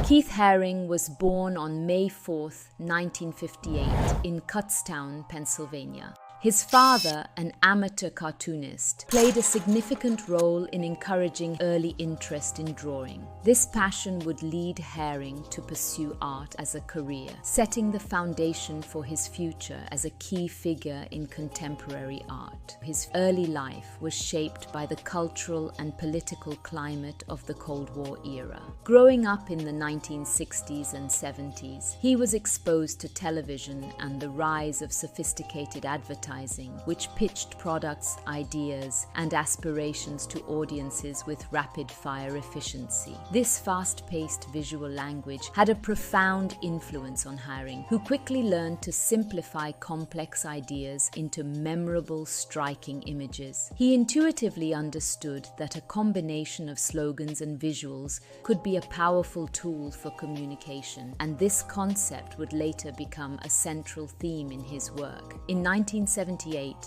Keith Haring was born on May 4, 1958, in Kutztown, Pennsylvania. His father, an amateur cartoonist, played a significant role in encouraging early interest in drawing. This passion would lead Haring to pursue art as a career, setting the foundation for his future as a key figure in contemporary art. His early life was shaped by the cultural and political climate of the Cold War era. Growing up in the 1960s and 70s, he was exposed to television and the rise of sophisticated advertising, which pitched products, ideas, and aspirations to audiences with rapid-fire efficiency. This fast-paced visual language had a profound influence on Haring, who quickly learned to simplify complex ideas into memorable, striking images. He intuitively understood that a combination of slogans and visuals could be a powerful tool for communication, and this concept would later become a central theme in his work. In 1978,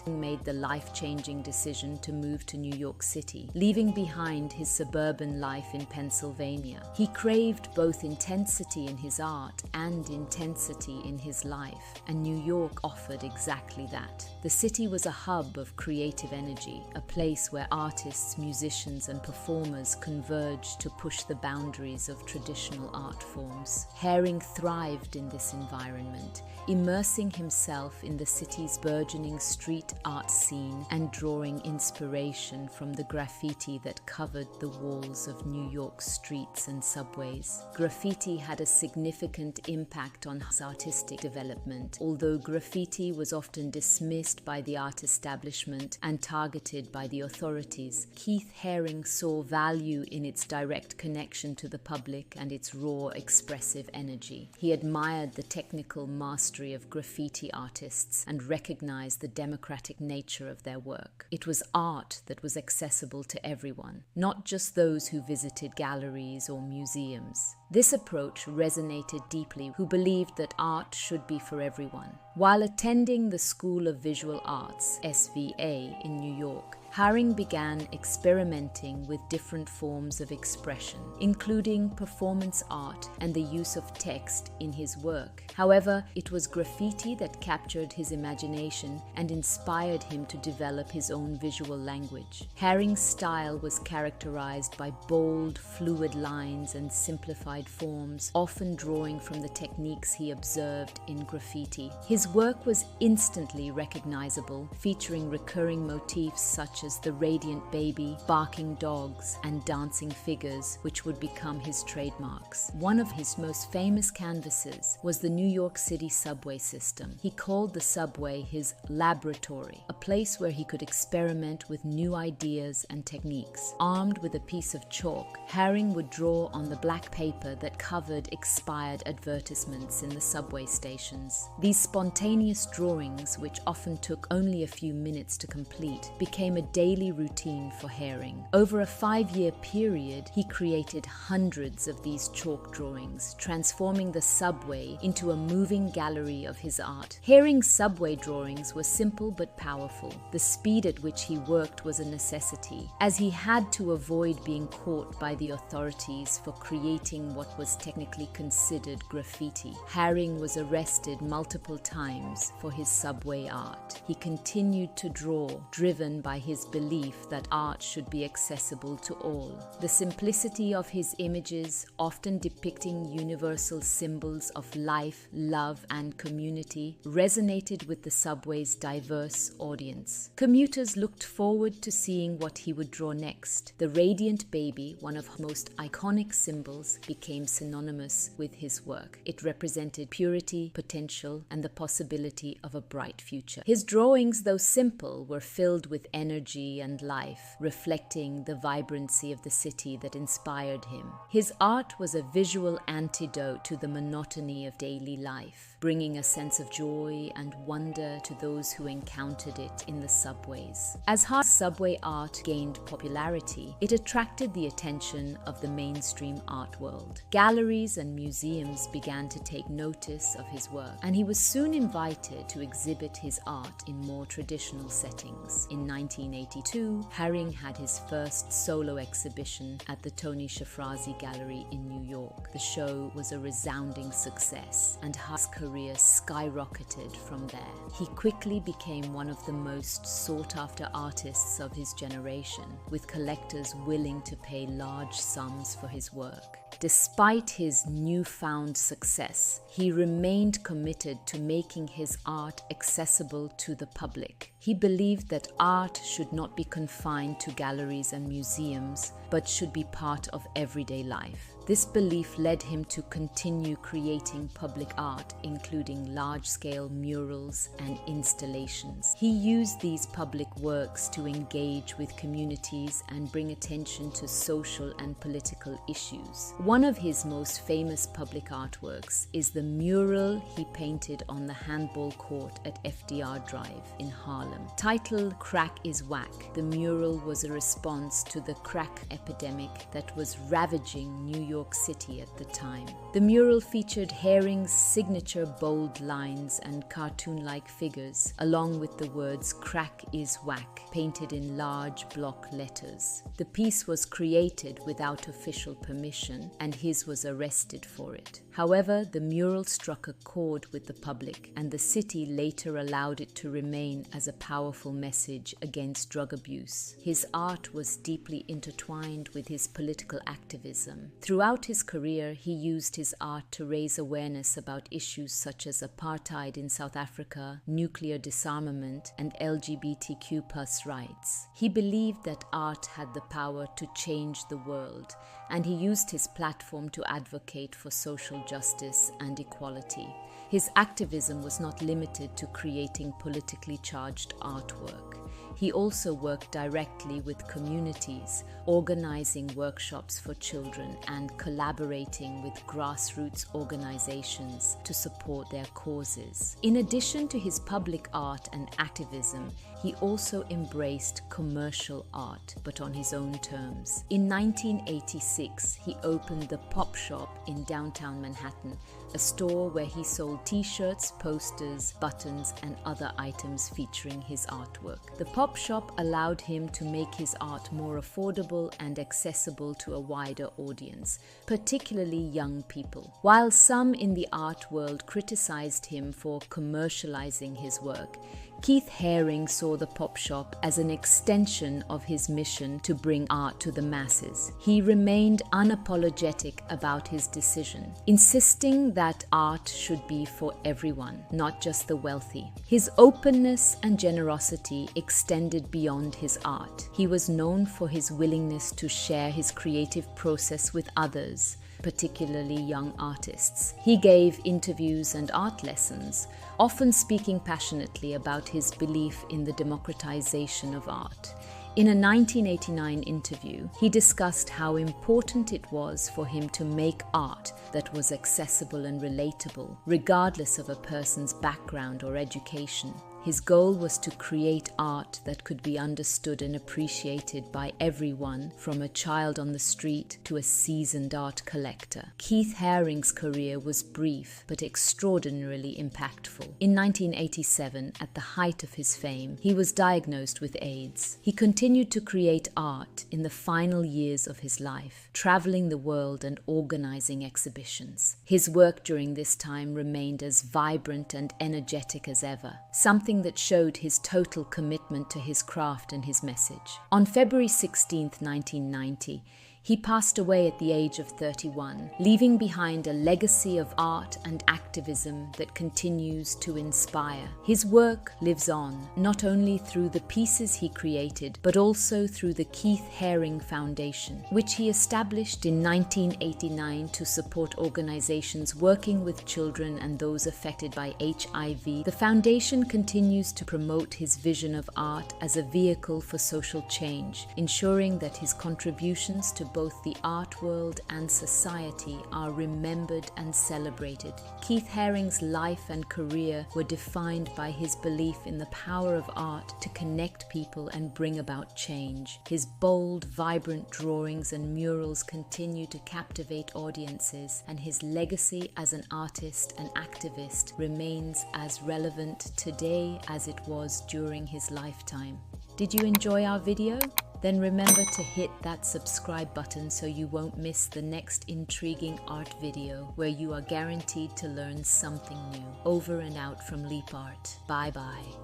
he made the life-changing decision to move to New York City, leaving behind his suburban life in Pennsylvania. He craved both intensity in his art and intensity in his life, and New York offered exactly that. The city was a hub of creative energy, a place where artists, musicians, and performers converged to push the boundaries of traditional art forms. Haring thrived in this environment, immersing himself in the city's burgeoning street art scene and drawing inspiration from the graffiti that covered the walls of New York streets and subways. Graffiti had a significant impact on his artistic development, although graffiti was often dismissed by the art establishment and targeted by the authorities. Keith Haring saw value in its direct connection to the public and its raw, expressive energy. He admired the technical mastery of graffiti artists and recognized the democratic nature of their work. It was art that was accessible to everyone, not just those who visited galleries or museums. This approach resonated deeply with who believed that art should be for everyone. While attending the School of Visual Arts, SVA, in New York, Haring began experimenting with different forms of expression, including performance art and the use of text in his work. However, it was graffiti that captured his imagination and inspired him to develop his own visual language. Haring's style was characterized by bold, fluid lines and simplified forms, often drawing from the techniques he observed in graffiti. His work was instantly recognizable, featuring recurring motifs such as the radiant baby, barking dogs, and dancing figures, which would become his trademarks. One of his most famous canvases was the New York City subway system. He called the subway his laboratory, a place where he could experiment with new ideas and techniques. Armed with a piece of chalk, Haring would draw on the black paper that covered expired advertisements in the subway stations. These spontaneous drawings, which often took only a few minutes to complete, became a daily routine for Haring. Over a 5-year period, he created hundreds of these chalk drawings, transforming the subway into a moving gallery of his art. Haring's subway drawings were simple but powerful. The speed at which he worked was a necessity, as he had to avoid being caught by the authorities for creating what was technically considered graffiti. Haring was arrested multiple times for his subway art. He continued to draw, driven by his belief that art should be accessible to all. The simplicity of his images, often depicting universal symbols of life, love, and community, resonated with the subway's diverse audience. Commuters looked forward to seeing what he would draw next. The radiant baby, one of the most iconic symbols, became synonymous with his work. It represented purity, potential, and the possibility of a bright future. His drawings, though simple, were filled with energy and life, reflecting the vibrancy of the city that inspired him. His art was a visual antidote to the monotony of daily life, bringing a sense of joy and wonder to those who encountered it in the subways. As hard subway art gained popularity, it attracted the attention of the mainstream art world. Galleries and museums began to take notice of his work, and he was soon invited to exhibit his art in more traditional settings. In 1982, Haring had his first solo exhibition at the Tony Shafrazi Gallery in New York. The show was a resounding success, and his career skyrocketed from there. He quickly became one of the most sought-after artists of his generation, with collectors willing to pay large sums for his work. Despite his newfound success, he remained committed to making his art accessible to the public. He believed that art should not be confined to galleries and museums, but should be part of everyday life. This belief led him to continue creating public art, including large-scale murals and installations. He used these public works to engage with communities and bring attention to social and political issues. One of his most famous public artworks is the mural he painted on the handball court at FDR Drive in Harlem. Titled "Crack is Whack," the mural was a response to the crack epidemic that was ravaging New York City at the time. The mural featured Haring's signature bold lines and cartoon-like figures, along with the words "Crack is Whack" painted in large block letters. The piece was created without official permission, and his was arrested for it. However, the mural struck a chord with the public, and the city later allowed it to remain as a powerful message against drug abuse. His art was deeply intertwined with his political activism. Throughout his career, he used his art to raise awareness about issues such as apartheid in South Africa, nuclear disarmament, and LGBTQ+ rights. He believed that art had the power to change the world, and he used his platform to advocate for social justice and equality. His activism was not limited to creating politically charged artwork. He also worked directly with communities, organizing workshops for children and collaborating with grassroots organizations to support their causes. In addition to his public art and activism, he also embraced commercial art, but on his own terms. In 1986, he opened the Pop Shop in downtown Manhattan, a store where he sold t-shirts, posters, buttons, and other items featuring his artwork. The Pop Shop allowed him to make his art more affordable and accessible to a wider audience, particularly young people. While some in the art world criticized him for commercializing his work, Keith Haring saw the Pop Shop as an extension of his mission to bring art to the masses. He remained unapologetic about his decision, insisting that art should be for everyone, not just the wealthy. His openness and generosity extended beyond his art. He was known for his willingness to share his creative process with others, particularly young artists. He gave interviews and art lessons, often speaking passionately about his belief in the democratization of art. In a 1989 interview, he discussed how important it was for him to make art that was accessible and relatable, regardless of a person's background or education. His goal was to create art that could be understood and appreciated by everyone, from a child on the street to a seasoned art collector. Keith Haring's career was brief but extraordinarily impactful. In 1987, at the height of his fame, he was diagnosed with AIDS. He continued to create art in the final years of his life, traveling the world and organizing exhibitions. His work during this time remained as vibrant and energetic as ever, something that showed his total commitment to his craft and his message. On February 16, 1990, he passed away at the age of 31, leaving behind a legacy of art and activism that continues to inspire. His work lives on, not only through the pieces he created, but also through the Keith Haring Foundation, which he established in 1989 to support organizations working with children and those affected by HIV. The foundation continues to promote his vision of art as a vehicle for social change, ensuring that his contributions to both both the art world and society are remembered and celebrated. Keith Haring's life and career were defined by his belief in the power of art to connect people and bring about change. His bold, vibrant drawings and murals continue to captivate audiences, and his legacy as an artist and activist remains as relevant today as it was during his lifetime. Did you enjoy our video? Then remember to hit that subscribe button so you won't miss the next intriguing art video where you are guaranteed to learn something new. Over and out from Leap Art. Bye bye.